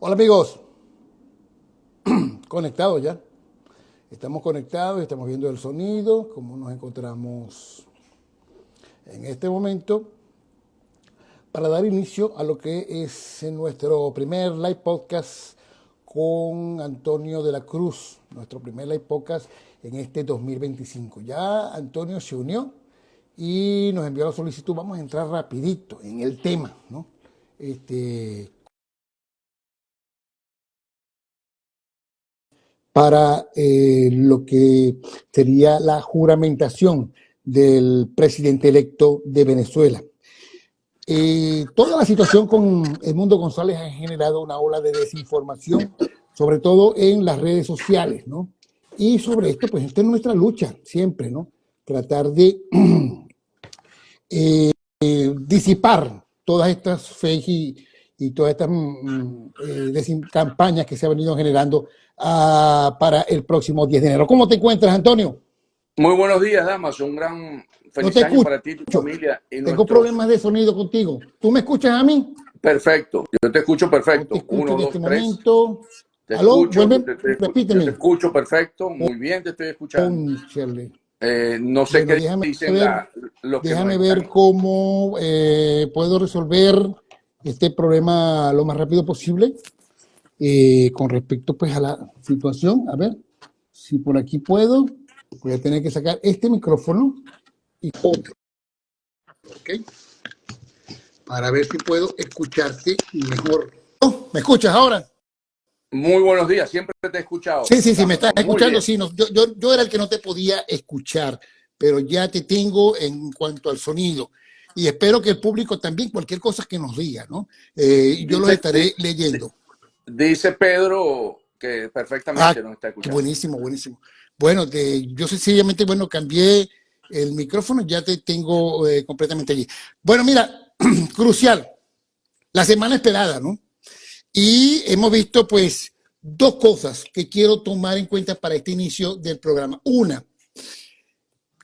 Hola amigos, conectados ya. Estamos conectados, estamos viendo el sonido, cómo nos encontramos en este momento para dar inicio a lo que es nuestro primer live podcast con Antonio de la Cruz, nuestro primer live podcast en este 2025. Ya Antonio se unió y nos envió la solicitud. Vamos a entrar rapidito en el tema, ¿no? Para lo que sería la juramentación del presidente electo de Venezuela. Toda la situación con Edmundo González ha generado una ola de desinformación, sobre todo en las redes sociales, ¿no? Y sobre esto, pues esta es nuestra lucha siempre, ¿no? Tratar de disipar todas estas fakes y todas estas campañas que se han venido generando para el próximo 10 de enero. ¿Cómo te encuentras, Antonio? Muy buenos días, damas. Un gran No te feliz año escucho. para ti y tu familia y Tengo nuestros. problemas de sonido contigo. ¿Tú me escuchas a mí? Perfecto, yo te escucho No te perfecto. escucho Uno, en este dos, tres. momento. Te ¿Aló? escucho, Vuelve, yo te repíteme. escucho perfecto. Muy bien, te estoy escuchando. Cónchale. No sé Bueno, qué dicen los que nos déjame ver están. cómo puedo resolver este problema lo más rápido posible. Con respecto pues a la situación, a ver si por aquí puedo, voy a tener que sacar este micrófono y otro, ¿ok? Para ver si puedo escucharte mejor. Oh, ¿me escuchas ahora? Muy buenos días, siempre te he escuchado, Sí, sí, sí, me estás Damaso. Muy escuchando. bien. Sí, no, yo era el que no te podía escuchar, pero ya te tengo en cuanto al sonido. Y espero que el público también, cualquier cosa que nos diga, ¿no? Yo los Dice, estaré leyendo. dice Pedro que Ah, perfectamente nos está qué escuchando. buenísimo, buenísimo. Bueno, yo sencillamente, bueno, cambié el micrófono, ya te tengo completamente allí. Bueno, mira, crucial, la semana esperada, ¿no? Y hemos visto, pues, dos cosas que quiero tomar en cuenta para este inicio del programa. Una,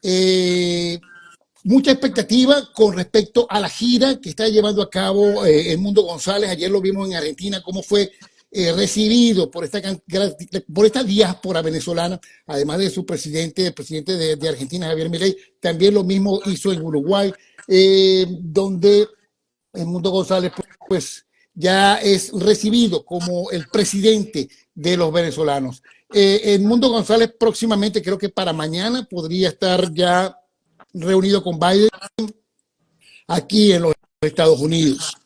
eh, mucha expectativa con respecto a la gira que está llevando a cabo Edmundo González. Ayer lo vimos en Argentina, cómo fue recibido por esta diáspora venezolana, además de su presidente, el presidente de Argentina, Javier Milei. También lo mismo hizo en Uruguay, donde Edmundo González pues ya es recibido como el presidente de los venezolanos. Edmundo González próximamente, creo que para mañana, podría estar ya reunido con Biden aquí en los Estados Unidos.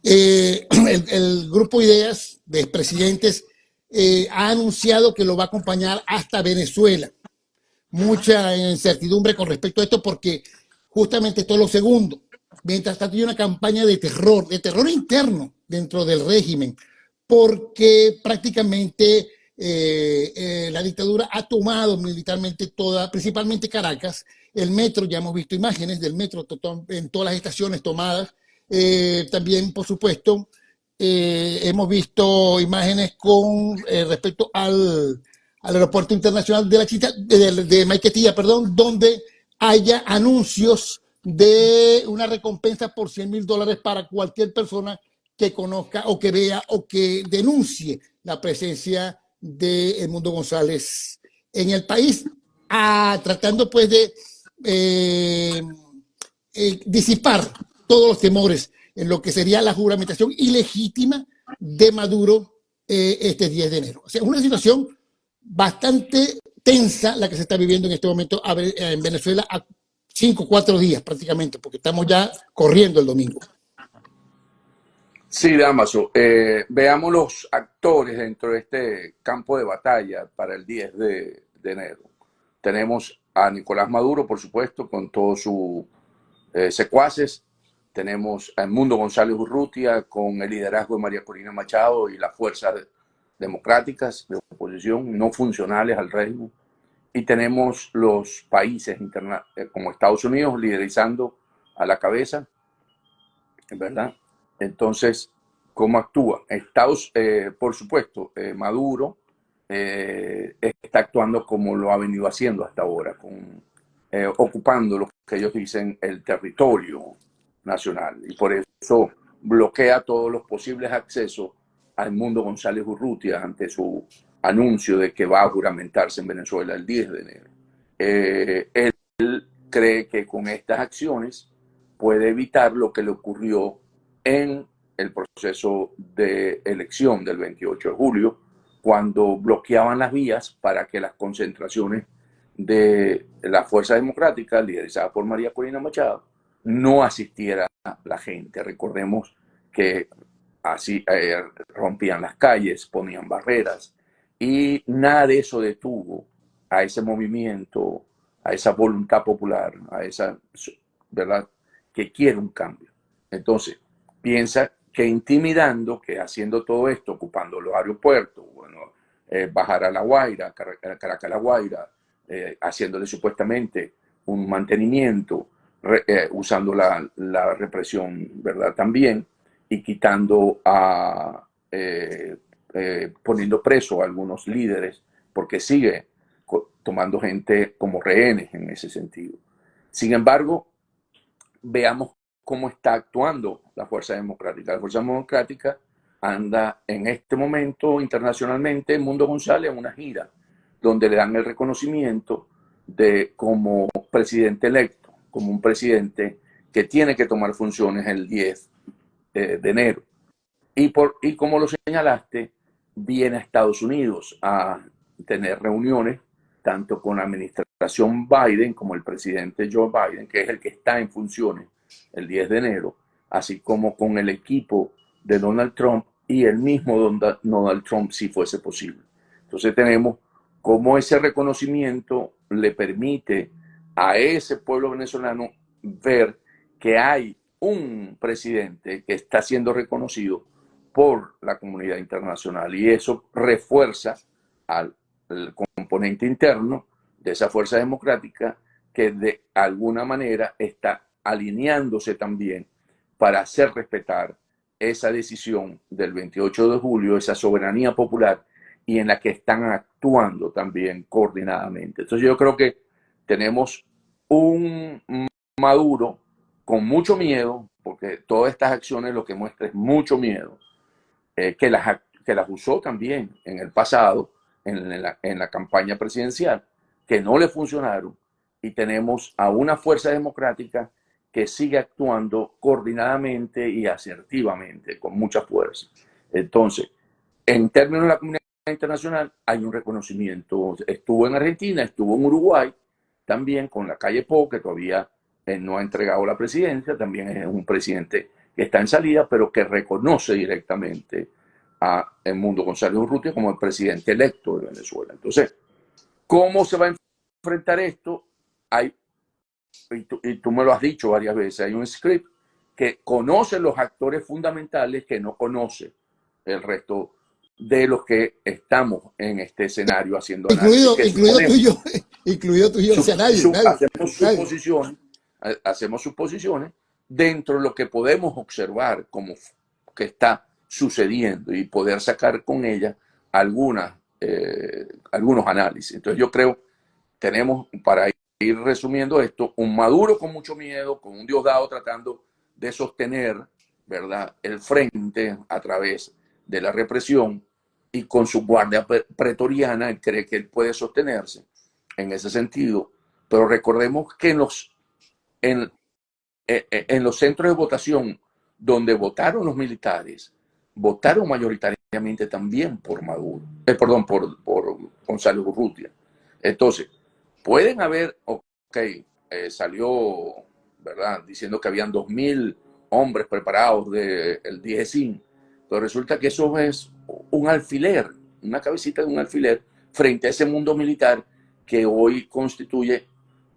El grupo Ideas de presidentes ha anunciado que lo va a acompañar hasta Venezuela. Mucha incertidumbre con respecto a esto porque justamente esto es lo segundo. Mientras tanto hay una campaña de terror interno dentro del régimen, porque prácticamente la dictadura ha tomado militarmente toda, principalmente Caracas, el metro. Ya hemos visto imágenes del metro en todas las estaciones tomadas. También, por supuesto, hemos visto imágenes con respecto al aeropuerto internacional de la Chita, de Maiquetía, perdón, donde haya anuncios de una recompensa por $100,000 para cualquier persona que conozca o que vea o que denuncie la presencia de Edmundo González en el país, tratando pues de eh, disipar todos los temores en lo que sería la juramentación ilegítima de Maduro este 10 de enero. O sea, es una situación bastante tensa la que se está viviendo en este momento en Venezuela a 5 o 4 días prácticamente, porque estamos ya corriendo el domingo. Sí, Damaso. Veamos los actores dentro de este campo de batalla para el 10 de enero. Tenemos a Nicolás Maduro, por supuesto, con todos sus secuaces. Tenemos a Edmundo González Urrutia con el liderazgo de María Corina Machado y las fuerzas democráticas de oposición no funcionales al régimen. Y tenemos los países como Estados Unidos liderizando a la cabeza, ¿verdad? Entonces, ¿cómo actúa? Por supuesto, Maduro está actuando como lo ha venido haciendo hasta ahora, ocupando lo que ellos dicen el territorio nacional. Y por eso bloquea todos los posibles accesos al Mundo González Urrutia ante su anuncio de que va a juramentarse en Venezuela el 10 de enero. Él cree que con estas acciones puede evitar lo que le ocurrió en el proceso de elección del 28 de julio, cuando bloqueaban las vías para que las concentraciones de la Fuerza Democrática, liderizada por María Corina Machado, no asistiera a la gente. Recordemos que así rompían las calles, ponían barreras, y nada de eso detuvo a ese movimiento, a esa voluntad popular, a esa, ¿verdad?, que quiere un cambio. Entonces, piensa que intimidando, que haciendo todo esto, ocupando los aeropuertos, bueno, bajar a La Guaira, Caracas a La Guaira, haciéndole supuestamente un mantenimiento, usando la represión, ¿verdad?, también, y quitando a, poniendo preso a algunos líderes, porque sigue tomando gente como rehenes en ese sentido. Sin embargo, veamos cómo está actuando la Fuerza Democrática. La Fuerza Democrática anda en este momento internacionalmente, Mundo González, en una gira donde le dan el reconocimiento de como presidente electo, como un presidente que tiene que tomar funciones el 10 de enero. Y como lo señalaste, viene a Estados Unidos a tener reuniones tanto con la administración Biden como el presidente Joe Biden, que es el que está en funciones el 10 de enero, así como con el equipo de Donald Trump y el mismo Donald Trump, si fuese posible. Entonces tenemos cómo ese reconocimiento le permite a ese pueblo venezolano ver que hay un presidente que está siendo reconocido por la comunidad internacional, y eso refuerza al componente interno de esa fuerza democrática que de alguna manera está alineándose también para hacer respetar esa decisión del 28 de julio, esa soberanía popular, y en la que están actuando también coordinadamente. Entonces yo creo que tenemos un Maduro con mucho miedo, porque todas estas acciones lo que muestra es mucho miedo, que las usó también en el pasado, en la campaña presidencial, que no le funcionaron, y tenemos a una fuerza democrática que sigue actuando coordinadamente y asertivamente, con mucha fuerza. Entonces, en términos de la comunidad internacional, hay un reconocimiento. Estuvo en Argentina, estuvo en Uruguay, también con la calle Pou, que todavía no ha entregado la presidencia, también es un presidente que está en salida, pero que reconoce directamente a Edmundo González Urrutia como el presidente electo de Venezuela. Entonces, ¿cómo se va a enfrentar esto? Y tú me lo has dicho varias veces, hay un script que conoce los actores fundamentales que no conoce el resto de los que estamos en este escenario haciendo análisis. Incluido tú y yo, incluido tú y yo, o sea, nadie. Hacemos suposiciones dentro de lo que podemos observar como que está sucediendo y poder sacar con ella algunos análisis. Entonces yo creo tenemos, para ir resumiendo esto, un Maduro con mucho miedo, con un Diosdado tratando de sostener, ¿verdad?, el frente a través de la represión, y con su guardia pretoriana él cree que él puede sostenerse en ese sentido. Pero recordemos que en los centros de votación donde votaron los militares, votaron mayoritariamente también por Maduro, por González Urrutia. Entonces, pueden haber, salió, ¿verdad?, diciendo que habían 2.000 hombres preparados del DIESIN, pero resulta que eso es un alfiler, una cabecita de un alfiler frente a ese mundo militar que hoy constituye,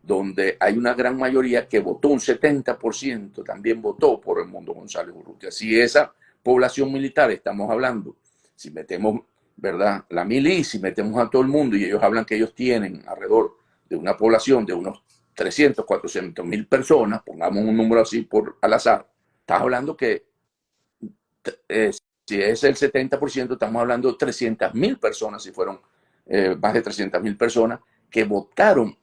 donde hay una gran mayoría que votó, un 70% también votó por Edmundo González Urrutia. Si esa población militar estamos hablando, si metemos, ¿verdad?, la milicia, si metemos a todo el mundo, y ellos hablan que ellos tienen alrededor de una población de unos 300, 400 mil personas, pongamos un número así al azar, estás hablando que si es el 70%, estamos hablando de 300.000 personas, si fueron más de 300.000 personas que votaron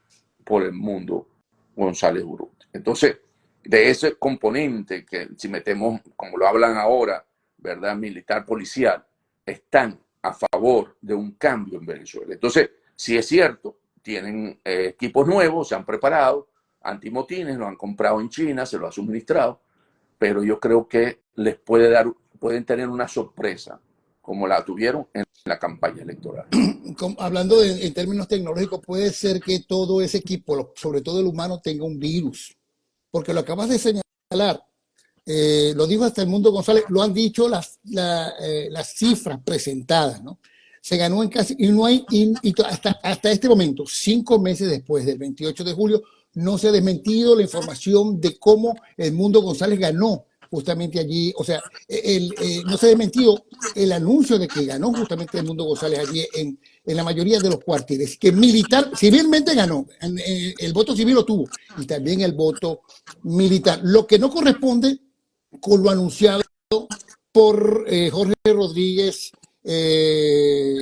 por Edmundo González Urrutia. Entonces, de ese componente que si metemos, como lo hablan ahora, ¿verdad?, militar policial, están a favor de un cambio en Venezuela. Entonces, si es cierto, tienen equipos nuevos, se han preparado, antimotines, lo han comprado en China, se lo ha suministrado, pero yo creo que les pueden tener una sorpresa, como la tuvieron en la campaña electoral. Hablando en términos tecnológicos, puede ser que todo ese equipo, sobre todo el humano, tenga un virus, porque lo acabas de señalar. Lo dijo hasta el Mundo González, lo han dicho las cifras presentadas, ¿no? Se ganó en casi, y no hay, y hasta este momento, 5 meses después del 28 de julio, no se ha desmentido la información de cómo el Mundo González ganó justamente allí, o sea, no se ha desmentido el anuncio de que ganó justamente el Mundo González allí en la mayoría de los cuarteles, que militar, civilmente ganó, el voto civil lo tuvo, y también el voto militar, lo que no corresponde con lo anunciado por Jorge Rodríguez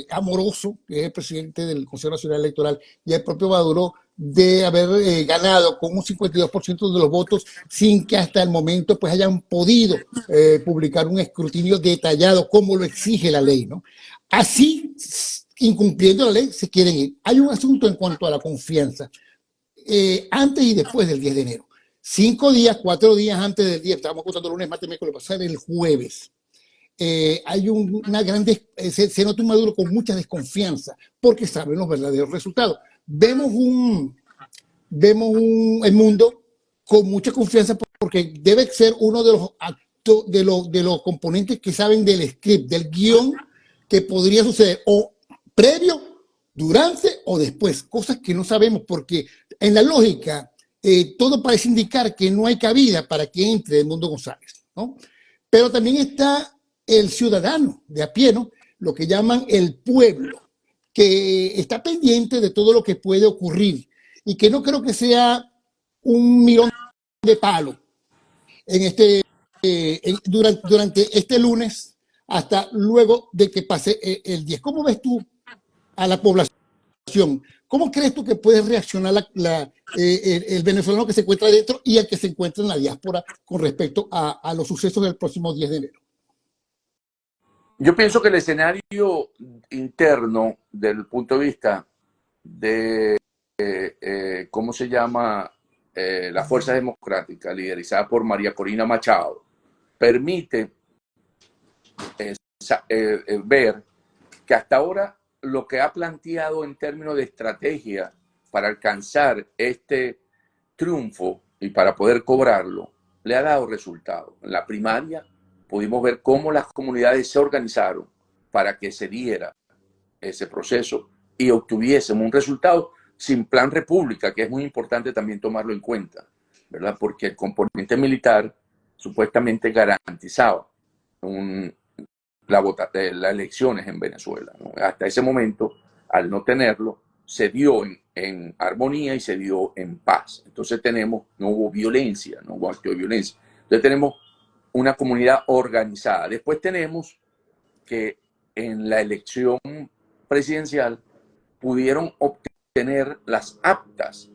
Amoroso, que es el presidente del Consejo Nacional Electoral, y el propio Maduro, de haber ganado con un 52% de los votos sin que hasta el momento pues hayan podido publicar un escrutinio detallado como lo exige la ley, ¿no? Así, incumpliendo la ley, se quieren ir. Hay un asunto en cuanto a la confianza. Antes y después del 10 de enero. 5 días, 4 días antes del día, estábamos contando lunes, martes, miércoles, pasar el jueves. Hay una gran, se nota un Maduro con mucha desconfianza porque saben los verdaderos resultados. El mundo con mucha confianza porque debe ser uno de los actos, de los componentes que saben del script, del guión que podría suceder o previo, durante o después, cosas que no sabemos porque en la lógica todo parece indicar que no hay cabida para que entre el Mundo González, ¿no? Pero también está el ciudadano de a pie, ¿no? Lo que llaman el pueblo, que está pendiente de todo lo que puede ocurrir y que no creo que sea un mirón de palo en durante este lunes hasta luego de que pase el 10. ¿Cómo ves tú a la población? ¿Cómo crees tú que puede reaccionar el venezolano que se encuentra adentro y el que se encuentra en la diáspora con respecto a los sucesos del próximo 10 de enero? Yo pienso que el escenario interno, del punto de vista de, ¿cómo se llama? La Fuerza Democrática, liderizada por María Corina Machado, permite ver que hasta ahora lo que ha planteado en términos de estrategia para alcanzar este triunfo y para poder cobrarlo, le ha dado resultado. En la primaria pudimos ver cómo las comunidades se organizaron para que se diera ese proceso y obtuviésemos un resultado sin plan república, que es muy importante también tomarlo en cuenta, ¿verdad? Porque el componente militar supuestamente garantizaba las elecciones en Venezuela, ¿no? Hasta ese momento, al no tenerlo, se dio en armonía y se dio en paz. Entonces no hubo violencia, no hubo acto de violencia. Entonces tenemos una comunidad organizada. Después tenemos que en la elección presidencial pudieron obtener las actas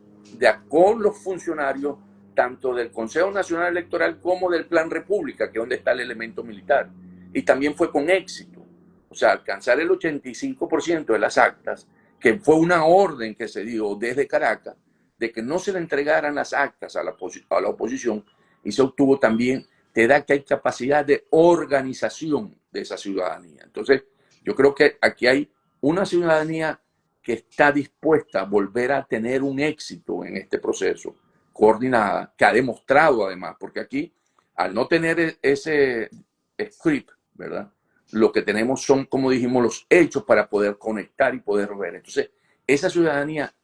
con los funcionarios tanto del Consejo Nacional Electoral como del Plan República, que es donde está el elemento militar. Y también fue con éxito. O sea, alcanzar el 85% de las actas, que fue una orden que se dio desde Caracas, de que no se le entregaran las actas a la oposición, y se obtuvo también, te da que hay capacidad de organización de esa ciudadanía. Entonces, yo creo que aquí hay una ciudadanía que está dispuesta a volver a tener un éxito en este proceso, coordinada, que ha demostrado además, porque aquí, al no tener ese script, ¿verdad? Lo que tenemos son, como dijimos, los hechos para poder conectar y poder ver. Entonces, esa ciudadanía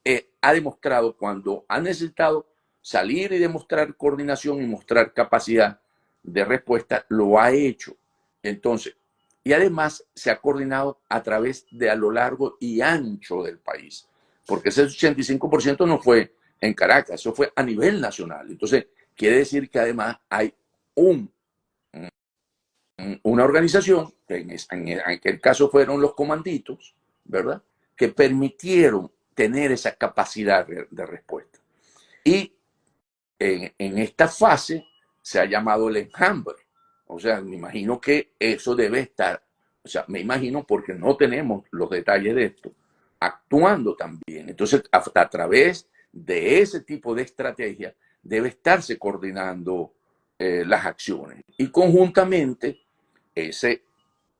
ha demostrado cuando ha necesitado salir y demostrar coordinación y mostrar capacidad de respuesta, lo ha hecho. Entonces, y además se ha coordinado a través de a lo largo y ancho del país, porque ese 85% no fue en Caracas, eso fue a nivel nacional. Entonces, quiere decir que además hay una organización, que en aquel caso fueron los comanditos, ¿verdad? Que permitieron tener esa capacidad de respuesta. Y en esta fase se ha llamado el enjambre. O sea, me imagino que eso debe estar o sea, me imagino porque no tenemos los detalles de esto, actuando también. Entonces, a través de ese tipo de estrategia debe estarse coordinando las acciones. Y conjuntamente, ese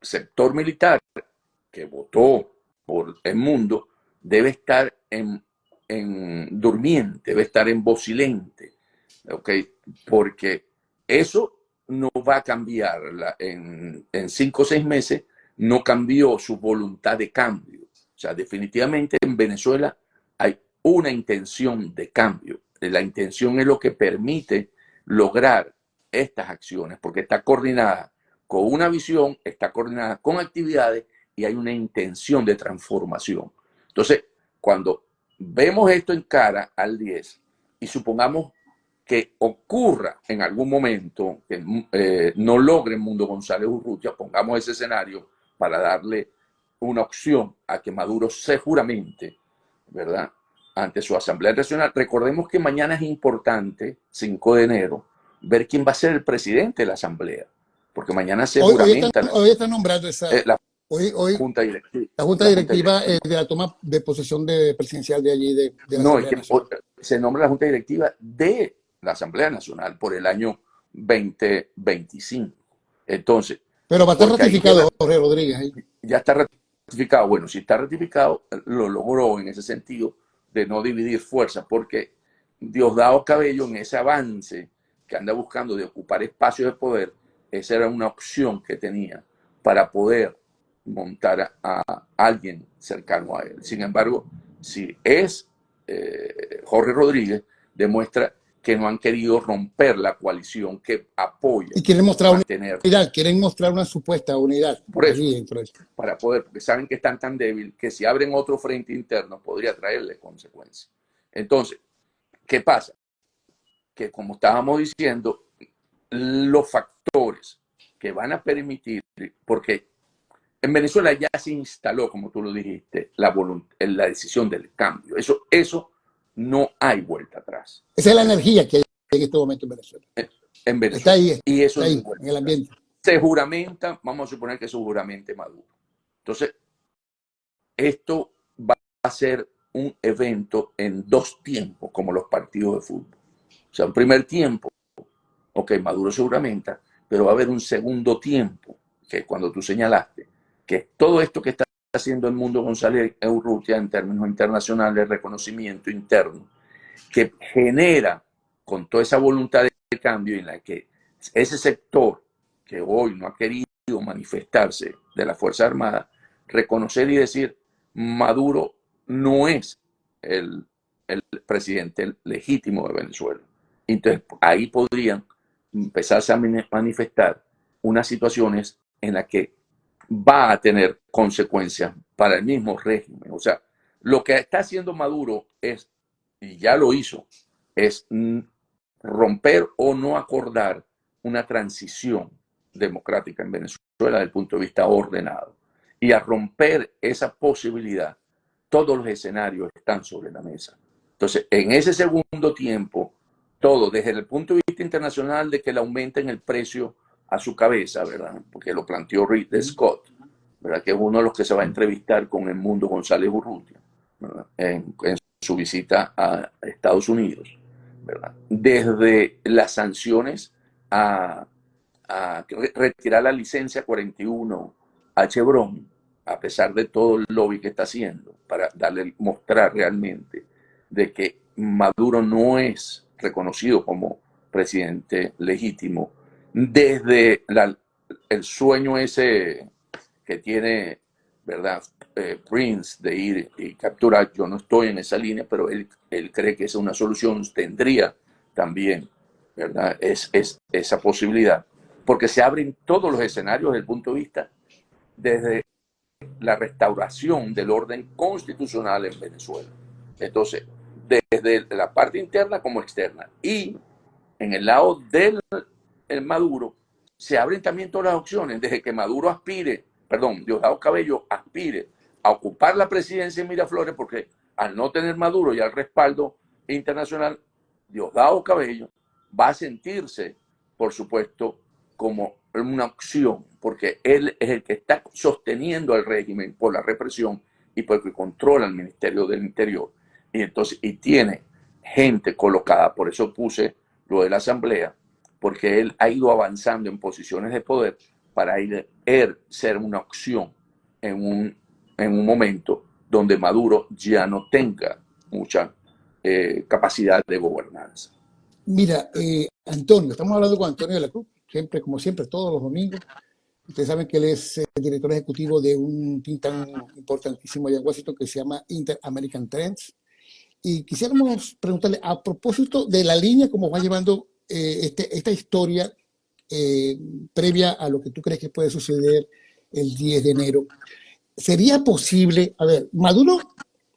sector militar que votó por el mundo debe estar en durmiente, debe estar en vocilente, ¿ok? Porque eso no va a cambiar en 5 o 6 meses, no cambió su voluntad de cambio. O sea, definitivamente en Venezuela hay una intención de cambio. La intención es lo que permite lograr estas acciones, porque está coordinada con una visión, está coordinada con actividades y hay una intención de transformación. Entonces, cuando vemos esto en cara al 10 y supongamos que ocurra en algún momento que no logre Mundo González Urrutia, pongamos ese escenario para darle una opción a que Maduro se juramente, ¿verdad?, ante su Asamblea Nacional. Recordemos que mañana es importante, 5 de enero, ver quién va a ser el presidente de la Asamblea, porque mañana se juramenta hoy están nombrando la hoy Junta Directiva. la Junta Directiva de la toma de posesión presidencial de allí, de la No, es Asamblea que Nacional. se nombra la Junta Directiva de la Asamblea Nacional por el año 2025. Entonces, Pero va a estar porque ahí queda, ratificado Jorge Rodríguez. ya está ratificado. Bueno, si está ratificado, lo logró en ese sentido de no dividir fuerzas, porque Diosdado Cabello, en ese avance que anda buscando de ocupar espacios de poder, esa era una opción que tenía para poder montar a alguien cercano a él. Sin embargo, si es Jorge Rodríguez, demuestra que no han querido romper la coalición que apoya Y quieren mostrar mantener. unidad, quieren mostrar una supuesta unidad Por eso, allí dentro de eso. para poder, porque saben que están tan débiles que si abren otro frente interno podría traerle consecuencias. Entonces, ¿qué pasa? Que como estábamos diciendo, los factores que van a permitir, porque en Venezuela ya se instaló, como tú lo dijiste, la decisión del cambio. Eso no hay vuelta atrás. Esa es la energía que hay en este momento en Venezuela. En Está Venezuela. ahí, Y eso está no hay ahí, vuelta en el atrás. ambiente. Se juramenta, vamos a suponer que se juramente Maduro. Entonces, esto va a ser un evento en 2 tiempos, como los partidos de fútbol. O sea, un primer tiempo, ok, Maduro se juramenta, pero va a haber un segundo tiempo, que cuando tú señalaste, que todo esto que está haciendo el Mundo González Urrutia en términos internacionales, reconocimiento interno, que genera con toda esa voluntad de cambio en la que ese sector que hoy no ha querido manifestarse de la Fuerza Armada, reconocer y decir, Maduro no es el presidente legítimo de Venezuela. Entonces, ahí podrían empezarse a manifestar unas situaciones en las que va a tener consecuencias para el mismo régimen. O sea, lo que está haciendo Maduro es, y ya lo hizo, es romper o no acordar una transición democrática en Venezuela desde el punto de vista ordenado. Y a romper esa posibilidad, todos los escenarios están sobre la mesa. Entonces, en ese segundo tiempo, todo, desde el punto de vista internacional, de que le aumenten el precio a su cabeza, ¿verdad? Porque lo planteó Ridley Scott, ¿verdad? Que es uno de los que se va a entrevistar con el Mundo González Urrutia, ¿verdad? En su visita a Estados Unidos, ¿verdad? Desde las sanciones a retirar la licencia 41 a Chevron, a pesar de todo el lobby que está haciendo, para mostrar realmente de que Maduro no es reconocido como presidente legítimo, desde el sueño ese que tiene, ¿verdad? Prince de ir y capturar. Yo no estoy en esa línea, pero él cree que es una solución, tendría también, ¿verdad? Esa posibilidad, porque se abren todos los escenarios desde el punto de vista desde la restauración del orden constitucional en Venezuela. Entonces, desde la parte interna como externa. Y en el lado del Maduro, se abren también todas las opciones, desde que Maduro Diosdado Cabello aspire a ocupar la presidencia en Miraflores, porque al no tener Maduro y al respaldo internacional, Diosdado Cabello va a sentirse, por supuesto, como una opción, porque él es el que está sosteniendo al régimen por la represión y porque controla el Ministerio del Interior. Y entonces, y tiene gente colocada, por eso puse lo de la Asamblea, porque él ha ido avanzando en posiciones de poder para él ser una opción en un momento donde Maduro ya no tenga mucha capacidad de gobernanza. Mira, Antonio, estamos hablando con Antonio de la Cruz, siempre, como siempre, todos los domingos. Ustedes saben que él es director ejecutivo de un think tank importantísimo allá en Washington que se llama Inter-American Trends. Y quisiéramos preguntarle, a propósito de la línea como va llevando esta historia eh, previa a lo que tú crees que puede suceder el 10 de enero, ¿sería posible? A ver, Maduro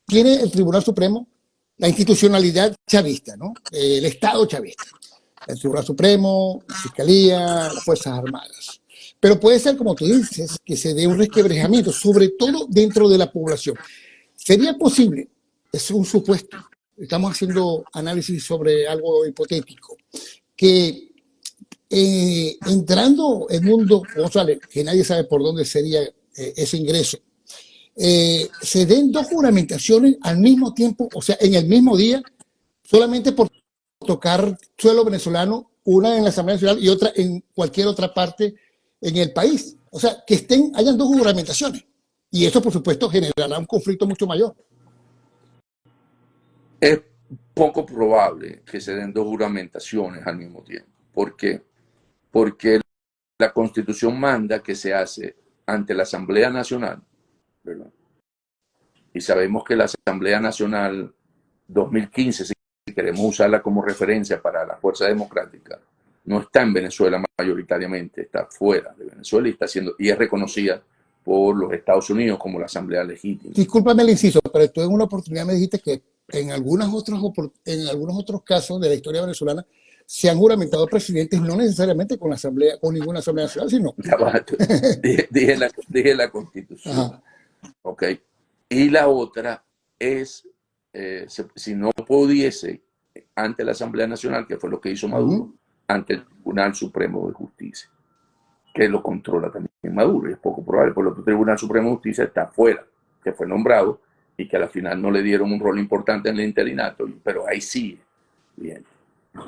tiene el Tribunal Supremo, la institucionalidad chavista, ¿no? El Estado chavista, el Tribunal Supremo, la Fiscalía, las Fuerzas Armadas. Pero puede ser, como tú dices, que se dé un resquebrajamiento, sobre todo dentro de la población. ¿Sería posible? Es un supuesto. Estamos haciendo análisis sobre algo hipotético. Que entrando en mundo, González, que nadie sabe por dónde sería ese ingreso, se den dos juramentaciones al mismo tiempo, o sea, en el mismo día, solamente por tocar suelo venezolano, una en la Asamblea Nacional y otra en cualquier otra parte en el país. O sea, que hayan dos juramentaciones. Y eso, por supuesto, generará un conflicto mucho mayor. Es poco probable que se den dos juramentaciones al mismo tiempo. ¿Por qué? Porque la Constitución manda que se hace ante la Asamblea Nacional, ¿verdad? Y sabemos que la Asamblea Nacional 2015, si queremos usarla como referencia para la Fuerza Democrática, no está en Venezuela mayoritariamente, está fuera de Venezuela y es reconocida por los Estados Unidos como la Asamblea Legítima. Discúlpame el inciso, pero tú en una oportunidad me dijiste que en algunos otros casos de la historia venezolana se han juramentado presidentes no necesariamente con la asamblea, con ninguna asamblea nacional, sino. Dije la Constitución. Ajá. ¿Ok? Y la otra es, si no pudiese, ante la Asamblea Nacional, que fue lo que hizo Maduro, ante el Tribunal Supremo de Justicia, que lo controla también Maduro, y es poco probable, por lo que el Tribunal Supremo de Justicia está afuera, que fue nombrado y que a la final no le dieron un rol importante en el interinato, pero ahí sigue. Bien.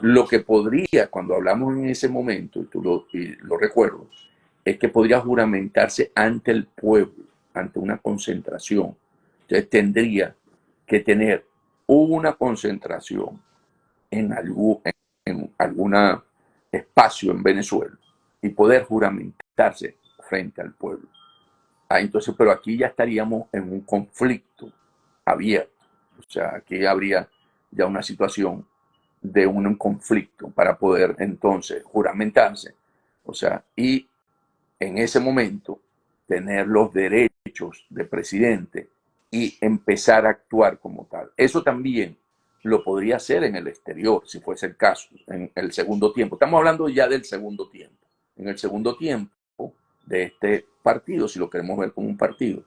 Lo que podría, cuando hablamos en ese momento, y lo recuerdo, es que podría juramentarse ante el pueblo, ante una concentración. Entonces tendría que tener una concentración en algún espacio en Venezuela y poder juramentarse frente al pueblo. Entonces, pero aquí ya estaríamos en un conflicto abierto. O sea, aquí habría ya una situación de un conflicto para poder entonces juramentarse. O sea, y en ese momento tener los derechos de presidente y empezar a actuar como tal. Eso también lo podría hacer en el exterior, si fuese el caso, en el segundo tiempo. Estamos hablando ya del segundo tiempo. En el segundo tiempo de este partido, si lo queremos ver como un partido.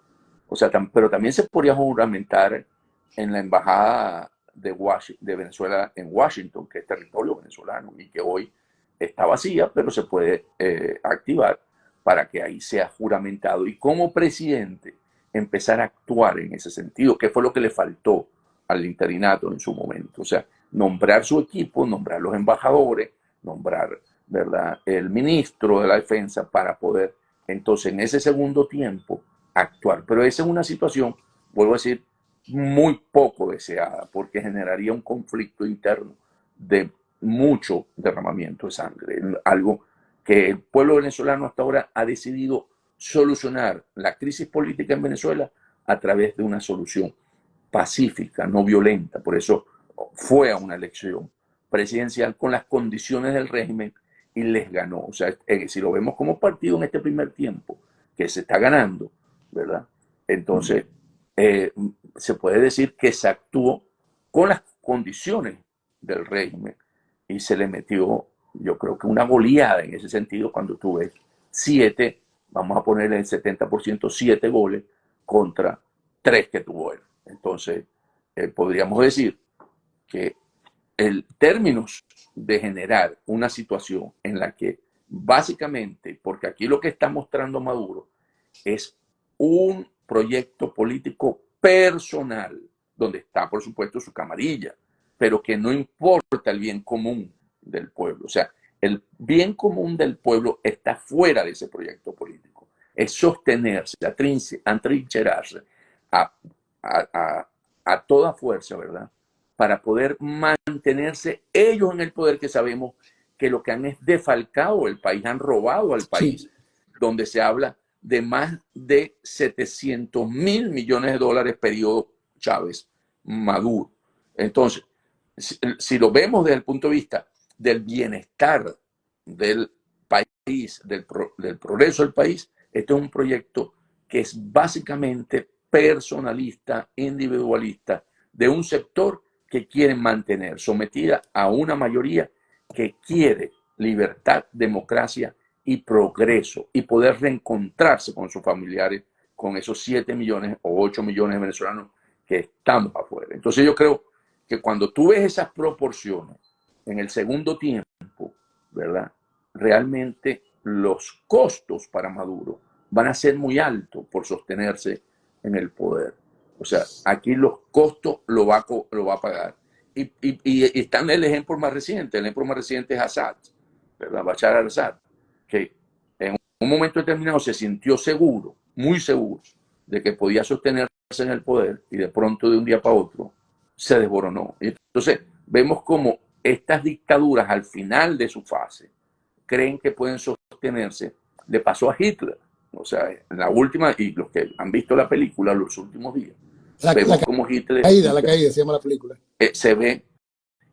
O sea, pero también se podría juramentar en la embajada de Venezuela en Washington, que es territorio venezolano y que hoy está vacía, pero se puede activar para que ahí sea juramentado y como presidente empezar a actuar en ese sentido, que fue lo que le faltó al interinato en su momento. O sea, nombrar su equipo, nombrar los embajadores, nombrar, ¿verdad?, el ministro de la defensa para poder entonces en ese segundo tiempo actuar. Pero esa es una situación, vuelvo a decir, muy poco deseada porque generaría un conflicto interno de mucho derramamiento de sangre, algo que el pueblo venezolano hasta ahora ha decidido solucionar la crisis política en Venezuela a través de una solución pacífica, no violenta. Por eso fue a una elección presidencial con las condiciones del régimen y les ganó. O sea, si lo vemos como partido en este primer tiempo, que se está ganando, ¿verdad? Entonces, se puede decir que se actuó con las condiciones del régimen y se le metió, yo creo que una goleada en ese sentido cuando tú ves 7, vamos a ponerle el 70%, 7 goles contra 3 que tuvo él. Entonces, podríamos decir que el términos de generar una situación en la que básicamente, porque aquí lo que está mostrando Maduro es un proyecto político personal, donde está, por supuesto, su camarilla, pero que no importa el bien común del pueblo. O sea, el bien común del pueblo está fuera de ese proyecto político. Es sostenerse, atrincherarse a, a toda fuerza, ¿verdad? Para poder mantenerse ellos en el poder, que sabemos que lo que han es defalcado el país, han robado al Sí. país, donde se habla de más de 700.000 millones de dólares periodo Chávez Maduro. Entonces, si lo vemos desde el punto de vista del bienestar del país, del progreso del país, este es un proyecto que es básicamente personalista, individualista, de un sector que quiere mantener sometida a una mayoría que quiere libertad, democracia y progreso, y poder reencontrarse con sus familiares, con esos 7 millones o 8 millones de venezolanos que estamos afuera. Entonces yo creo que cuando tú ves esas proporciones en el segundo tiempo, ¿verdad? Realmente los costos para Maduro van a ser muy altos por sostenerse en el poder. O sea, aquí los costos lo va a pagar. Y está en el ejemplo más reciente. El ejemplo más reciente es Assad, ¿verdad? Bashar al-Assad, que en un momento determinado se sintió seguro, muy seguro, de que podía sostenerse en el poder, y de pronto, de un día para otro, se desboronó. Y entonces vemos como estas dictaduras al final de su fase creen que pueden sostenerse. Le pasó a Hitler. O sea, en la última, y los que han visto la película los últimos días, La vemos como Hitler caída se llama la película. se ve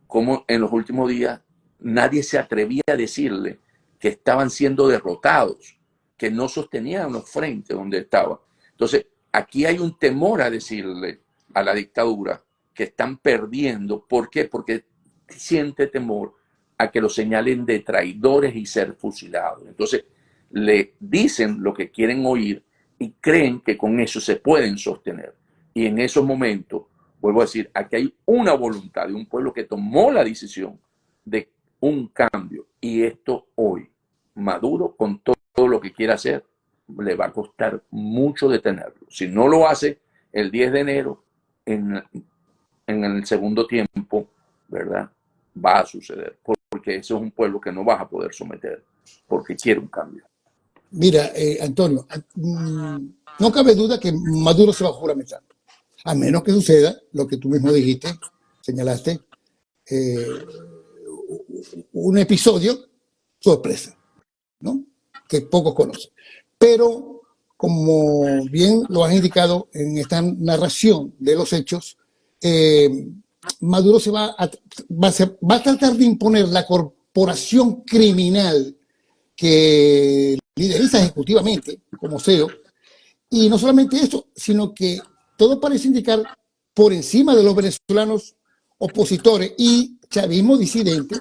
como en los últimos días nadie se atrevía a decirle que estaban siendo derrotados, que no sostenían los frentes donde estaban. Entonces, aquí hay un temor a decirle a la dictadura que están perdiendo. ¿Por qué? Porque siente temor a que lo señalen de traidores y ser fusilados. Entonces, le dicen lo que quieren oír y creen que con eso se pueden sostener. Y en esos momentos, vuelvo a decir, aquí hay una voluntad de un pueblo que tomó la decisión de un cambio. Y esto hoy, Maduro, con todo lo que quiere hacer, le va a costar mucho detenerlo. Si no lo hace el 10 de enero, en el segundo tiempo, ¿verdad? Va a suceder. Porque ese es un pueblo que no vas a poder someter, porque quiere un cambio. Mira, Antonio, no cabe duda que Maduro se va a juramentar, a menos que suceda lo que tú mismo dijiste, señalaste, eh, un episodio sorpresa, ¿no? Que pocos conocen. Pero, como bien lo has indicado en esta narración de los hechos, Maduro va a tratar de imponer la corporación criminal que lideriza ejecutivamente como CEO. Y no solamente eso, sino que todo parece indicar por encima de los venezolanos opositores y chavismo disidente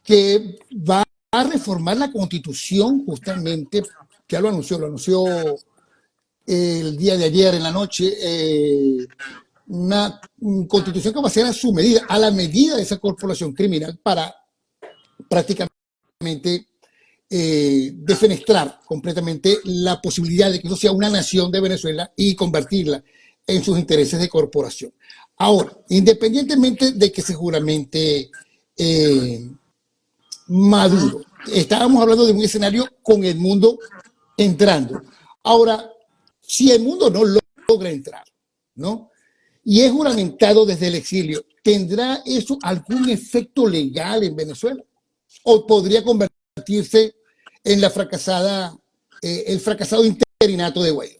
que va a reformar la constitución justamente, ya lo anunció el día de ayer en la noche, una constitución que va a ser a su medida, a la medida de esa corporación criminal para prácticamente defenestrar completamente la posibilidad de que eso sea una nación de Venezuela y convertirla en sus intereses de corporación. Ahora, independientemente de que seguramente Maduro, estábamos hablando de un escenario con el mundo entrando. Ahora, si el mundo no logra entrar, ¿no? Y es juramentado desde el exilio, ¿tendrá eso algún efecto legal en Venezuela? ¿O podría convertirse en el fracasado interinato de Guaidó?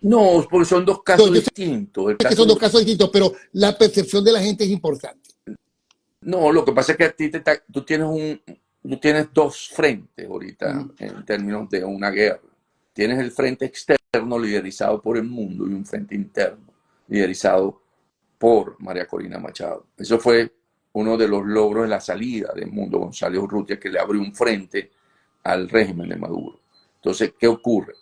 No, porque son dos Yo casos sé distintos. El que son dos caso, casos distintos, pero la percepción de la gente es importante. no, lo que pasa es que a ti tú tienes dos frentes Uh ahorita -huh. en términos de una guerra. Tienes el frente externo liderizado por el mundo y un frente interno liderizado por María Corina Machado. Eso fue uno de los logros de la salida del mundo González Urrutia, que le abrió un frente al régimen de Maduro. Entonces, ¿qué ocurre?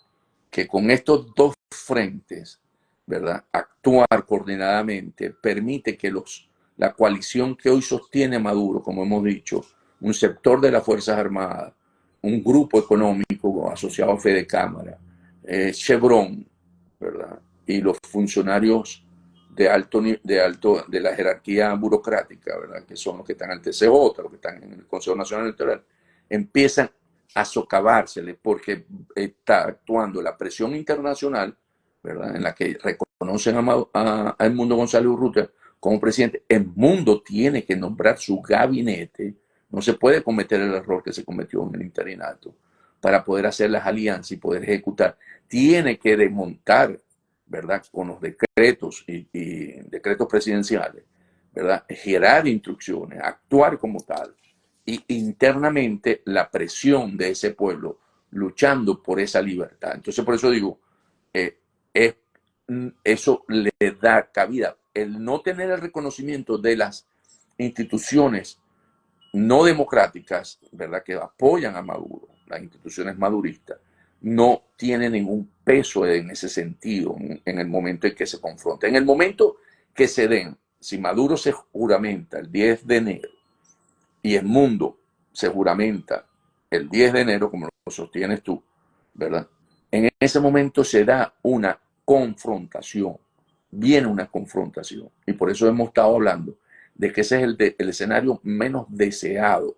Que con estos dos frentes, ¿verdad? Actuar coordinadamente permite que la coalición que hoy sostiene a Maduro, como hemos dicho, un sector de las Fuerzas Armadas, un grupo económico asociado a Fede Cámara, Chevron, ¿verdad? Y los funcionarios de la jerarquía burocrática, ¿verdad? Que son los que están al TCJ, los que están en el Consejo Nacional Electoral, empiezan a socavársele porque está actuando la presión internacional, ¿verdad? En la que reconocen a Edmundo González Urrutia como presidente. El mundo tiene que nombrar su gabinete. No se puede cometer el error que se cometió en el interinato para poder hacer las alianzas y poder ejecutar. Tiene que desmontar, ¿verdad? Con los decretos y decretos presidenciales, ¿verdad? Girar instrucciones, actuar como tal. Y internamente la presión de ese pueblo luchando por esa libertad. Entonces, por eso digo, es eso le da cabida. El no tener el reconocimiento de las instituciones no democráticas, ¿verdad?, que apoyan a Maduro, las instituciones maduristas, no tiene ningún peso en ese sentido en el momento en que se confronta. En el momento que se den, si Maduro se juramenta el 10 de enero y el mundo se juramenta el 10 de enero, como lo sostienes tú, ¿verdad? En ese momento se da una confrontación, viene una confrontación. Y por eso hemos estado hablando de que ese es el escenario menos deseado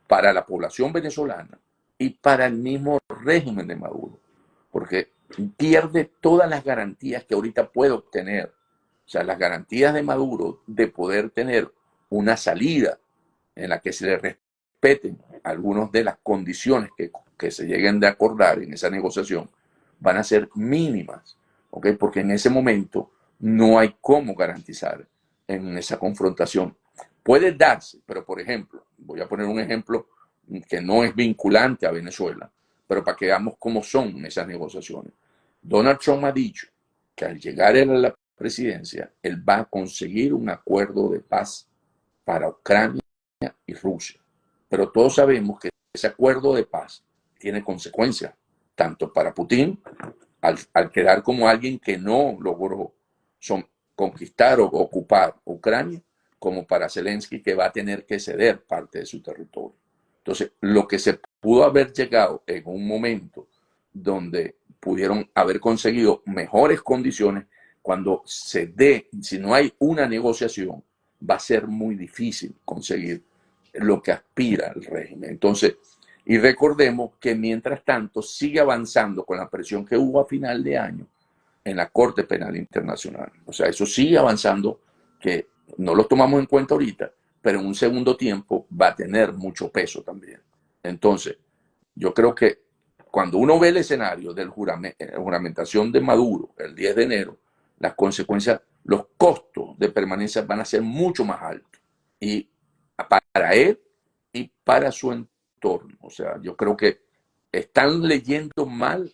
para la población venezolana y para el mismo régimen de Maduro, porque pierde todas las garantías que ahorita puede obtener. O sea, las garantías de Maduro de poder tener una salida en la que se le respeten algunas de las condiciones que se lleguen de acordar en esa negociación, van a ser mínimas, ¿ok? Porque en ese momento no hay cómo garantizar en esa confrontación. Puede darse, pero por ejemplo, voy a poner un ejemplo que no es vinculante a Venezuela, pero para que veamos cómo son esas negociaciones. Donald Trump ha dicho que al llegar a la presidencia, él va a conseguir un acuerdo de paz para Ucrania y Rusia. Pero todos sabemos que ese acuerdo de paz tiene consecuencias, tanto para Putin, al quedar como alguien que no logró conquistar o ocupar Ucrania, como para Zelensky, que va a tener que ceder parte de su territorio. Entonces, lo que se pudo haber llegado en un momento donde pudieron haber conseguido mejores condiciones, cuando se dé, si no hay una negociación, va a ser muy difícil conseguir lo que aspira el régimen. Entonces, y recordemos que mientras tanto sigue avanzando con la presión que hubo a final de año en la Corte Penal Internacional. O sea, eso sigue avanzando, que no lo tomamos en cuenta ahorita, pero en un segundo tiempo va a tener mucho peso también. Entonces, yo creo que cuando uno ve el escenario de la juramentación de Maduro el 10 de enero, las consecuencias, los costos de permanencia van a ser mucho más altos. Y para él y para su entorno. O sea, yo creo que están leyendo mal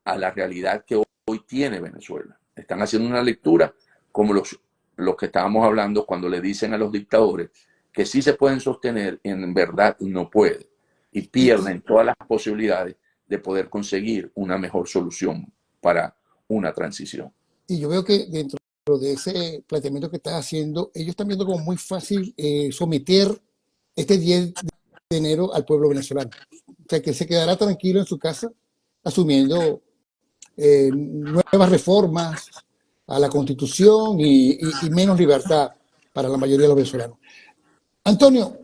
a la realidad que hoy tiene Venezuela. Están haciendo una lectura como los que estábamos hablando cuando le dicen a los dictadores que sí se pueden sostener y en verdad no pueden. Y pierden todas las posibilidades de poder conseguir una mejor solución para una transición. Y yo veo que dentro de ese planteamiento que estás haciendo, ellos están viendo como muy fácil someter este 10 de enero al pueblo venezolano. O sea, que se quedará tranquilo en su casa asumiendo nuevas reformas a la Constitución y menos libertad para la mayoría de los venezolanos. Antonio,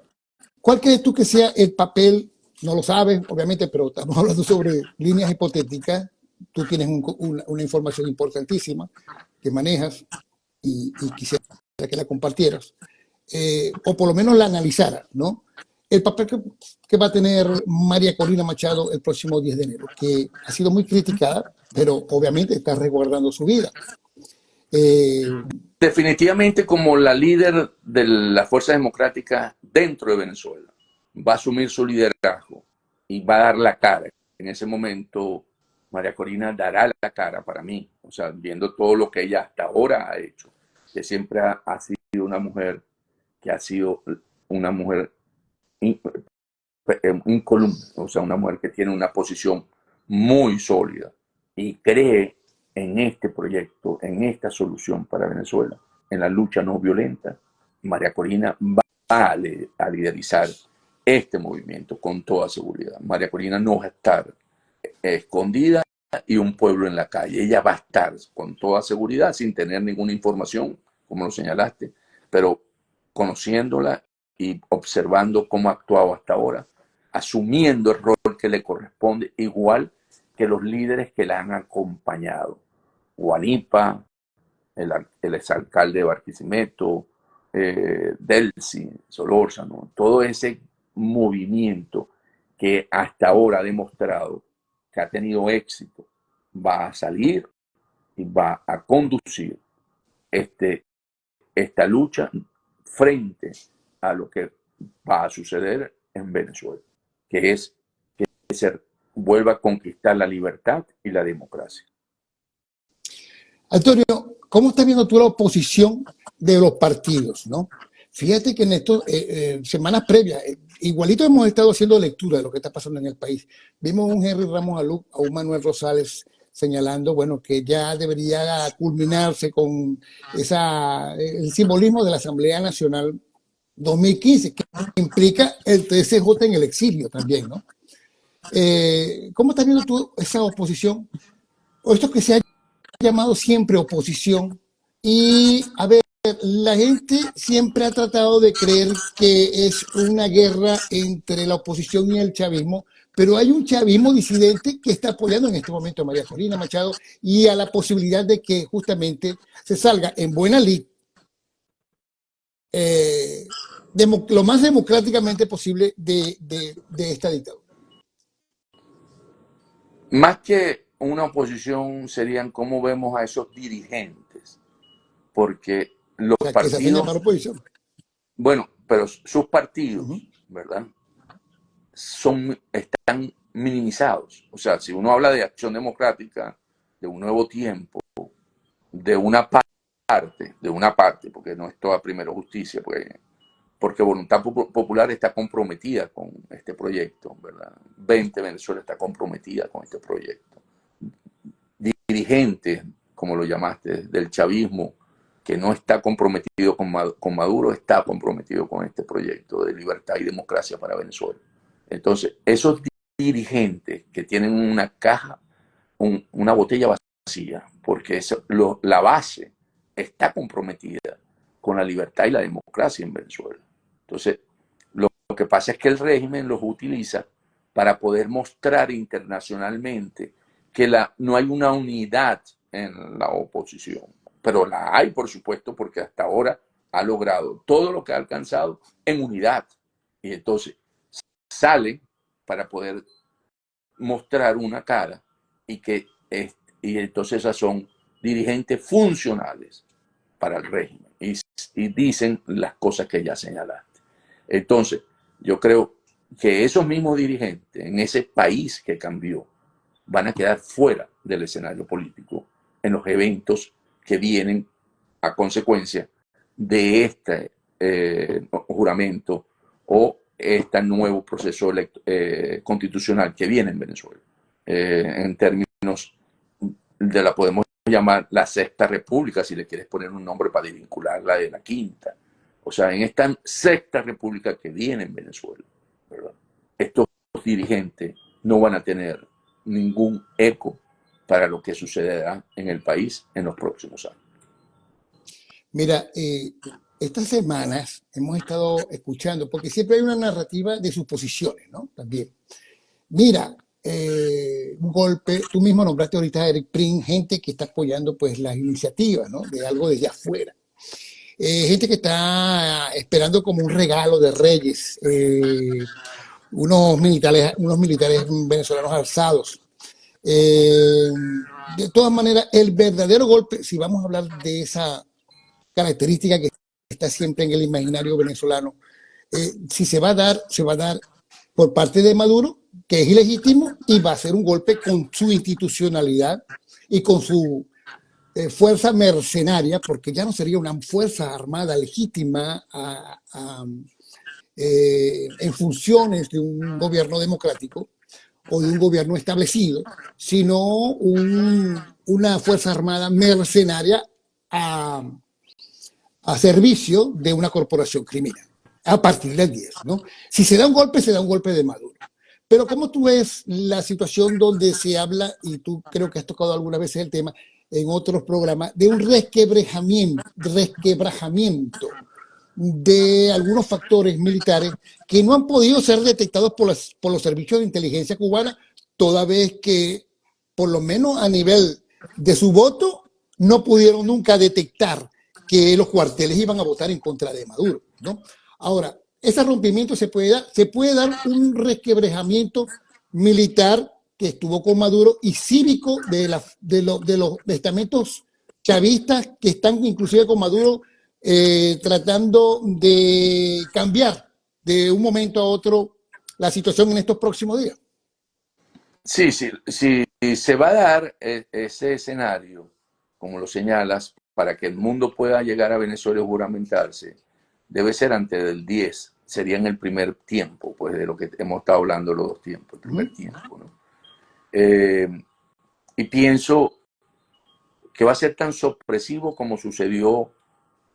¿cuál crees tú que sea el papel? No lo sabes, obviamente, pero estamos hablando sobre líneas hipotéticas. Tú tienes una información importantísima que manejas y quisiera que la compartieras, o por lo menos la analizara, ¿no? El papel que va a tener María Corina Machado el próximo 10 de enero, que ha sido muy criticada, pero obviamente está resguardando su vida. Definitivamente como la líder de la Fuerza Democrática dentro de Venezuela, va a asumir su liderazgo y va a dar la cara. En ese momento, María Corina dará la cara para mí, o sea, viendo todo lo que ella hasta ahora ha hecho, que siempre ha sido una mujer que ha sido una mujer incolume, o sea, una mujer que tiene una posición muy sólida y cree en este proyecto, en esta solución para Venezuela, en la lucha no violenta. María Corina va a liderizar este movimiento con toda seguridad. María Corina no va a estar escondida y un pueblo en la calle. Ella va a estar con toda seguridad sin tener ninguna información, como lo señalaste, pero conociéndola y observando cómo ha actuado hasta ahora, asumiendo el rol que le corresponde, igual que los líderes que la han acompañado. Guanipa, el exalcalde de Barquisimeto, Delcy, Solórzano, todo ese movimiento que hasta ahora ha demostrado que ha tenido éxito, va a salir y va a conducir esta lucha frente a lo que va a suceder en Venezuela, que es que se vuelva a conquistar la libertad y la democracia. Antonio, ¿cómo estás viendo tú la oposición de los partidos, no? Fíjate que en estas semanas previas, igualito hemos estado haciendo lectura de lo que está pasando en el país. Vimos a un Henry Ramos Aluc, a un Manuel Rosales señalando, bueno, que ya debería culminarse con el simbolismo de la Asamblea Nacional 2015, que implica el TSJ en el exilio también, ¿no? ¿Cómo estás viendo tú esa oposición? O esto que se ha llamado siempre oposición. Y a ver, la gente siempre ha tratado de creer que es una guerra entre la oposición y el chavismo, pero hay un chavismo disidente que está apoyando en este momento a María Corina Machado y a la posibilidad de que justamente se salga en buena lid, lo más democráticamente posible de esta dictadura. Más que una oposición serían cómo vemos a esos dirigentes, porque los O sea, que se hacen llamar partidos, oposición. bueno, pero sus partidos, ¿verdad? Están minimizados. O sea, si uno habla de Acción Democrática, de un nuevo tiempo, de una parte, porque no es toda Primero Justicia, porque Voluntad Popular está comprometida con este proyecto, ¿verdad? 20 Venezuela está comprometida con este proyecto. Dirigentes, como lo llamaste, del chavismo, que no está comprometido con Maduro, está comprometido con este proyecto de libertad y democracia para Venezuela. Entonces, esos dirigentes que tienen una caja, una botella vacía, porque la base está comprometida con la libertad y la democracia en Venezuela. Entonces, lo que pasa es que el régimen los utiliza para poder mostrar internacionalmente que no hay una unidad en la oposición, pero la hay, por supuesto, porque hasta ahora ha logrado todo lo que ha alcanzado en unidad. Y entonces sale para poder mostrar una cara y entonces esas son dirigentes funcionales para el régimen y dicen las cosas que ya señalaste. Entonces, yo creo que esos mismos dirigentes en ese país que cambió van a quedar fuera del escenario político en los eventos que vienen a consecuencia de este juramento o este nuevo proceso constitucional que viene en Venezuela. En términos de la podemos llamar la Sexta República, si le quieres poner un nombre para desvincularla de la Quinta. O sea, en esta Sexta República que viene en Venezuela, ¿verdad? Estos dirigentes no van a tener ningún eco para lo que sucederá en el país en los próximos años. Mira, estas semanas hemos estado escuchando, porque siempre hay una narrativa de suposiciones, ¿no? También. Mira, un golpe, tú mismo nombraste ahorita a Eric Pring, gente que está apoyando pues las iniciativas, ¿no? De algo desde afuera. Gente que está esperando como un regalo de Reyes, unos militares venezolanos alzados. De todas maneras, el verdadero golpe, si vamos a hablar de esa característica que está siempre en el imaginario venezolano, si se va a dar por parte de Maduro, que es ilegítimo, y va a ser un golpe con su institucionalidad y con su fuerza mercenaria, porque ya no sería una fuerza armada legítima en funciones de un gobierno democrático o de un gobierno establecido, sino una fuerza armada mercenaria a servicio de una corporación criminal. a partir del 10, ¿no? Si se da un golpe, se da un golpe de Maduro. Pero ¿cómo tú ves la situación donde se habla, y tú creo que has tocado algunas veces el tema en otros programas, de un resquebrajamiento de algunos factores militares que no han podido ser detectados por los servicios de inteligencia cubana, toda vez que, por lo menos a nivel de su voto, no pudieron nunca detectar que los cuarteles iban a votar en contra de Maduro, ¿no? Ahora, ese rompimiento se puede dar un resquebrajamiento militar que estuvo con Maduro y cívico de los estamentos chavistas que están inclusive con Maduro tratando de cambiar de un momento a otro la situación en estos próximos días. Sí, sí, sí, se va a dar ese escenario, como lo señalas, para que el mundo pueda llegar a Venezuela y juramentarse, debe ser antes del 10, sería en el primer tiempo, pues de lo que hemos estado hablando los dos tiempos, el primer tiempo, ¿no? Eh, y pienso que va a ser tan sorpresivo como sucedió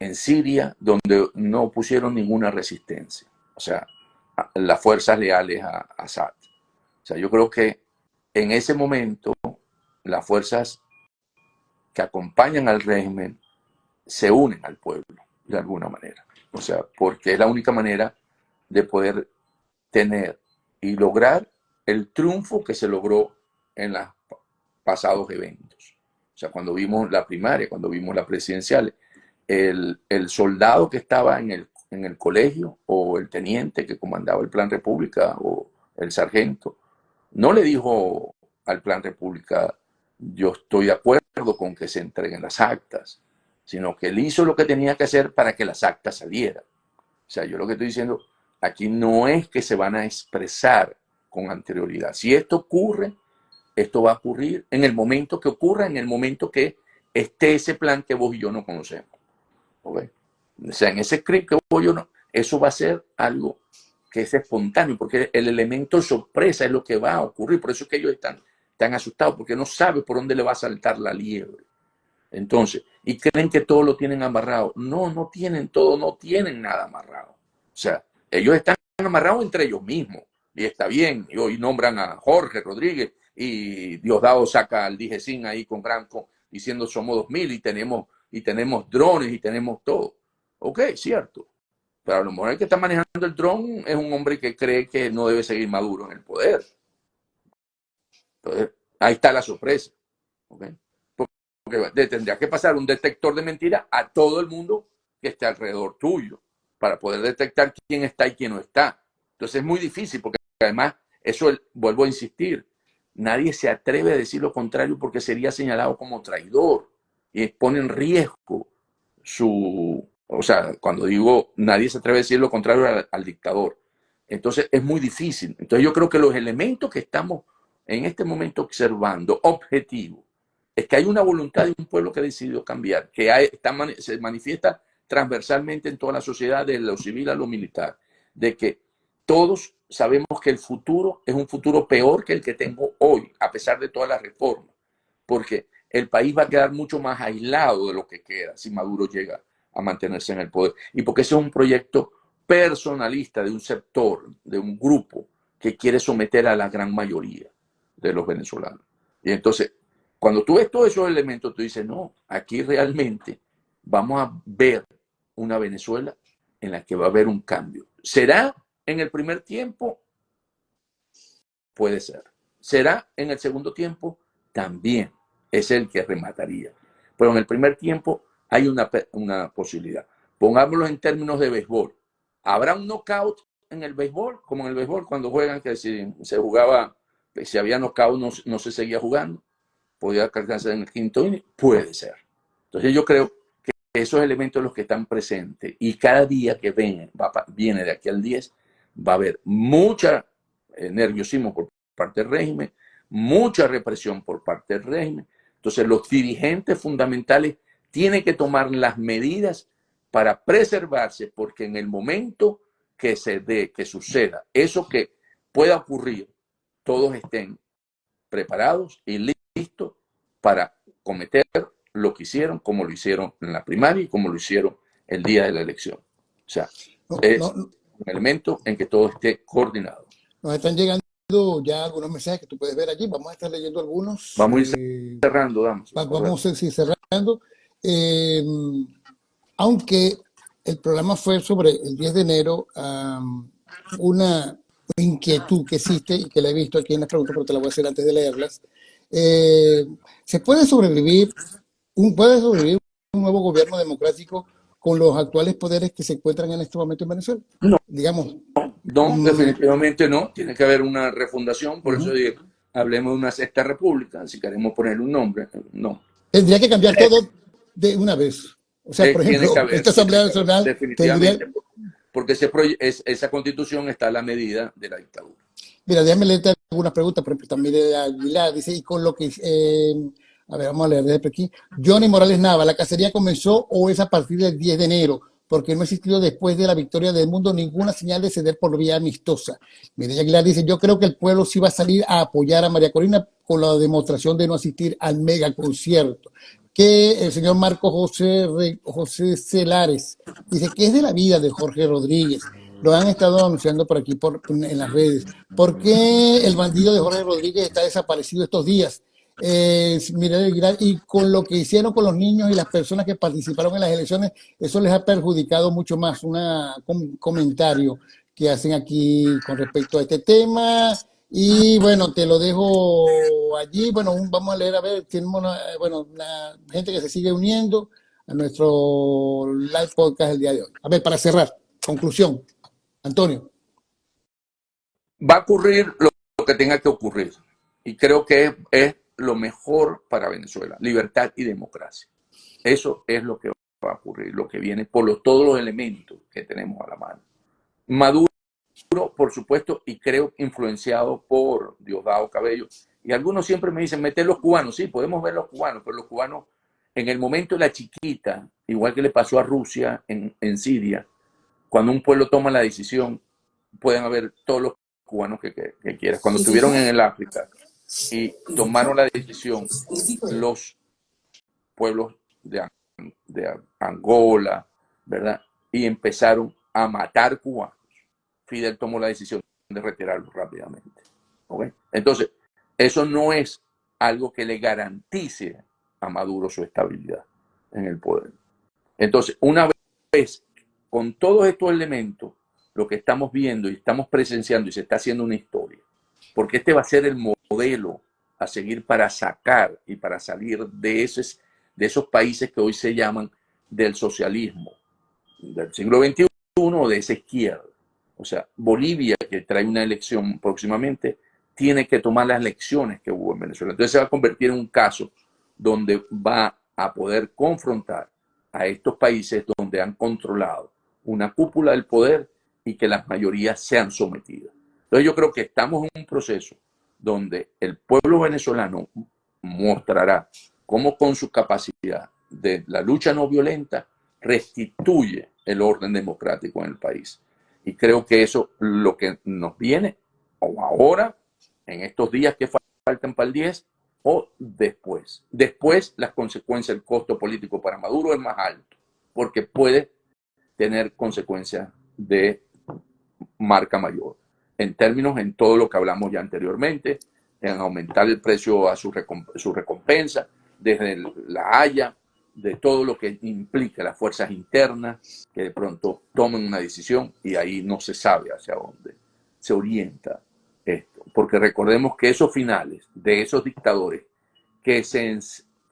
en Siria, donde no pusieron ninguna resistencia, o sea, las fuerzas leales a Assad. O sea, yo creo que en ese momento las fuerzas que acompañan al régimen se unen al pueblo de alguna manera. O sea, porque es la única manera de poder tener y lograr el triunfo que se logró en los pasados eventos. O sea, cuando vimos la primaria, cuando vimos la presidencial, el soldado que estaba en el colegio o el teniente que comandaba el Plan República o el sargento, no le dijo al Plan República, yo estoy de acuerdo con que se entreguen las actas, sino que él hizo lo que tenía que hacer para que las actas salieran. O sea, yo lo que estoy diciendo, aquí no es que se van a expresar con anterioridad. Si esto ocurre, esto va a ocurrir en el momento que ocurra, en el momento que esté ese plan que vos y yo no conocemos. ¿Okay? O sea, en ese script que vos y yo no, eso va a ser algo que es espontáneo, porque el elemento sorpresa es lo que va a ocurrir. Por eso es que ellos están tan asustados, porque no saben por dónde le va a saltar la liebre. Entonces, y creen que todo lo tienen amarrado. No, no tienen todo, no tienen nada amarrado. O sea, ellos están amarrados entre ellos mismos. Y está bien, y hoy nombran a Jorge Rodríguez y Diosdado saca al Dijecín ahí con Branco diciendo somos 2000 y tenemos drones y tenemos todo. Ok, cierto. Pero a lo mejor el que está manejando el dron es un hombre que cree que no debe seguir Maduro en el poder. Entonces, ahí está la sorpresa. ¿Okay? Porque tendría que pasar un detector de mentiras a todo el mundo que esté alrededor tuyo para poder detectar quién está y quién no está. Entonces es muy difícil porque además, eso vuelvo a insistir, nadie se atreve a decir lo contrario porque sería señalado como traidor y pone en riesgo su... O sea, cuando digo nadie se atreve a decir lo contrario al dictador. Entonces es muy difícil. Entonces yo creo que los elementos que estamos en este momento observando, objetivos, es que hay una voluntad de un pueblo que ha decidido cambiar, que se manifiesta transversalmente en toda la sociedad, de lo civil a lo militar, de que todos sabemos que el futuro es un futuro peor que el que tengo hoy, a pesar de todas las reformas, porque el país va a quedar mucho más aislado de lo que queda si Maduro llega a mantenerse en el poder. Y porque ese es un proyecto personalista de un sector, de un grupo que quiere someter a la gran mayoría de los venezolanos. Y entonces, cuando tú ves todos esos elementos, tú dices, no, aquí realmente vamos a ver una Venezuela en la que va a haber un cambio. ¿Será en el primer tiempo? Puede ser. ¿Será en el segundo tiempo? También es el que remataría. Pero en el primer tiempo hay una posibilidad. Pongámoslo en términos de béisbol. ¿Habrá un knockout en el béisbol? Como en el béisbol cuando juegan, que si se jugaba, si había knockout no se seguía jugando. Podía alcanzar en el quinto inning. Puede ser. Entonces yo creo que esos elementos son los que están presentes y cada día que viene de aquí al 10 va a haber mucha nerviosismo por parte del régimen, mucha represión por parte del régimen. Entonces los dirigentes fundamentales tienen que tomar las medidas para preservarse, porque en el momento que que suceda eso que pueda ocurrir, todos estén preparados y listos para cometer lo que hicieron, como lo hicieron en la primaria y como lo hicieron el día de la elección. O sea, No, es no, un elemento en que todo esté coordinado. nos están llegando ya algunos mensajes que tú puedes ver allí. Vamos a estar leyendo algunos. Vamos a ir cerrando, damas. Vamos a ir cerrando. Eh, Aunque el programa fue sobre el 10 de enero, una inquietud que existe y que la he visto aquí en las preguntas, pero te la voy a hacer antes de leerlas. Eh, ¿Se puede sobrevivir puede sobrevivir un nuevo gobierno democrático con los actuales poderes que se encuentran en este momento en Venezuela? No, Digamos, no, mm, definitivamente no. Tiene que haber una refundación. Por eso ujú. digo, hablemos de una sexta república. Si queremos poner un nombre, no. Tendría que cambiar todo de una vez. O sea, por Tiene que ejemplo, haber, esta tiene Asamblea que haber, Nacional tendría. definitivamente. Porque esa constitución está a la medida de la dictadura. Mira, déjame leerte algunas preguntas, por ejemplo, también de Aguilar, dice, y con lo que, a ver, vamos a leer desde aquí. Johnny Morales Nava, ¿la cacería comenzó o es a partir del 10 de enero? Porque no ha existido después de la victoria del mundo ninguna señal de ceder por vía amistosa. Mireya Aguilar dice, yo creo que el pueblo sí va a salir a apoyar a María Corina con la demostración de no asistir al mega concierto. Que el señor Marco José Celares dice, ¿qué es de la vida de Jorge Rodríguez? Lo han estado anunciando por aquí en las redes. ¿Por qué el bandido de Jorge Rodríguez está desaparecido estos días? Mira, y con lo que hicieron con los niños y las personas que participaron en las elecciones, eso les ha perjudicado mucho más. Un comentario que hacen aquí con respecto a este tema. Y bueno, te lo dejo allí. Bueno, vamos a leer, a ver, tenemos la gente que se sigue uniendo a nuestro live podcast el día de hoy. A ver, para cerrar, conclusión. Antonio. Va a ocurrir lo que tenga que ocurrir. Y creo que es lo mejor para Venezuela. Libertad y democracia. Eso es lo que va a ocurrir, lo que viene por todos los elementos que tenemos a la mano. Maduro, por supuesto, y creo influenciado por Diosdado Cabello. Y algunos siempre me dicen, meter los cubanos. Sí, podemos ver los cubanos, pero los cubanos, en el momento de la chiquita, igual que le pasó a Rusia en Siria, cuando un pueblo toma la decisión, pueden haber todos los cubanos que quieras. Cuando estuvieron en el África y tomaron la decisión, los pueblos de Angola, ¿verdad? Y empezaron a matar cubanos. Fidel tomó la decisión de retirarlos rápidamente. ¿Okay? Entonces, eso no es algo que le garantice a Maduro su estabilidad en el poder. Entonces, una vez con todos estos elementos, lo que estamos viendo y estamos presenciando y se está haciendo una historia, porque este va a ser el modelo a seguir para sacar y para salir de esos países que hoy se llaman del socialismo del siglo XXI o de esa izquierda. O sea, Bolivia, que trae una elección próximamente, tiene que tomar las lecciones que hubo en Venezuela. Entonces se va a convertir en un caso donde va a poder confrontar a estos países donde han controlado una cúpula del poder y que las mayorías sean sometidas. Entonces yo creo que estamos en un proceso donde el pueblo venezolano mostrará cómo con su capacidad de la lucha no violenta restituye el orden democrático en el país. Y creo que eso lo que nos viene o ahora, en estos días que faltan para el 10, o después. Después las consecuencias, el costo político para Maduro es más alto, porque puede tener consecuencias de marca mayor. En términos, en todo lo que hablamos ya anteriormente, en aumentar el precio a su recompensa, desde la Haya, de todo lo que implica las fuerzas internas, que de pronto tomen una decisión y ahí no se sabe hacia dónde se orienta esto. Porque recordemos que esos finales de esos dictadores que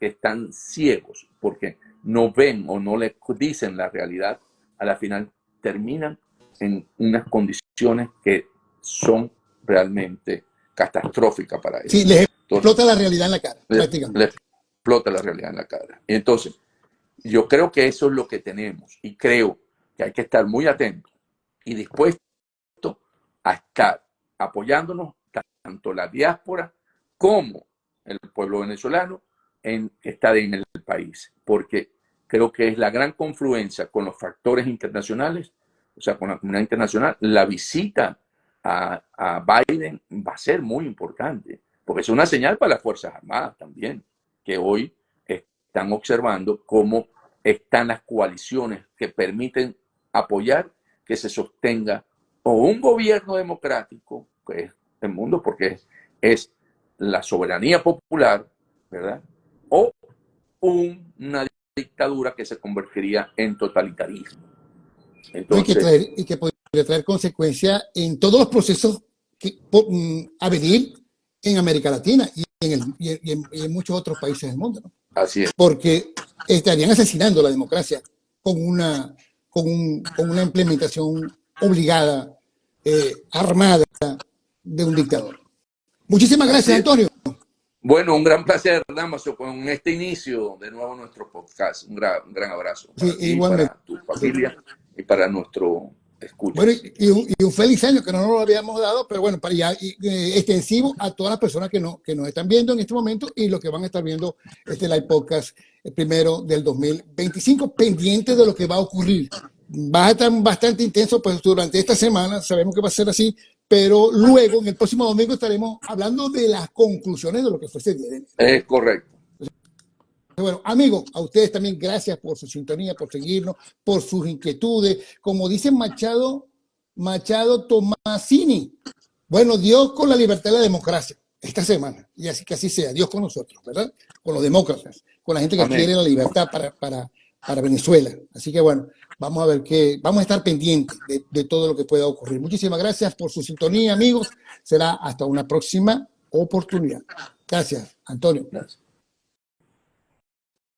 están ciegos porque no ven o no les dicen la realidad, a la final terminan en unas condiciones que son realmente catastróficas para Sí, ellos. les Entonces, explota la realidad en la cara, les prácticamente. explota la realidad en la cara. Y entonces, yo creo que eso es lo que tenemos y creo que hay que estar muy atentos y dispuestos a estar apoyándonos tanto la diáspora como el pueblo venezolano que está en el país, porque creo que es la gran confluencia con los factores internacionales, o sea, con la comunidad internacional. La visita a Biden va a ser muy importante, porque es una señal para las Fuerzas Armadas también, que hoy están observando cómo están las coaliciones que permiten apoyar que se sostenga o un gobierno democrático, que es el mundo porque es la soberanía popular, ¿verdad? O una dictadura que se convertiría en totalitarismo. Entonces, Y que podría traer consecuencias en todos los procesos a venir en América Latina y en muchos otros países del mundo, ¿no? así es. Porque estarían asesinando la democracia con una implementación obligada, armada de un dictador. Muchísimas gracias, Antonio. Bueno, un gran placer, Damaso, con este inicio de nuevo nuestro podcast. Un gran abrazo para ti, Igualmente. para tu familia y para nuestro escuchas. Bueno, y un feliz año que no nos lo habíamos dado, pero bueno, para ya extensivo a todas las personas que nos están viendo en este momento y los que van a estar viendo este live podcast el primero del 2025, pendiente de lo que va a ocurrir. Va a estar bastante intenso pues durante esta semana, sabemos que va a ser así, pero luego en el próximo domingo estaremos hablando de las conclusiones de lo que fue ese día de enero. Es correcto. Bueno, amigos, a ustedes también gracias por su sintonía, por seguirnos, por sus inquietudes. Como dice Machado Tomasini, bueno, Dios con la libertad y la democracia esta semana, y así que así sea, Dios con nosotros, ¿verdad? Con los demócratas, con la gente que quiere la libertad para Venezuela. Así que bueno, vamos a ver vamos a estar pendientes de todo lo que pueda ocurrir. Muchísimas gracias por su sintonía, amigos. Será hasta una próxima oportunidad. Gracias, Antonio. Gracias.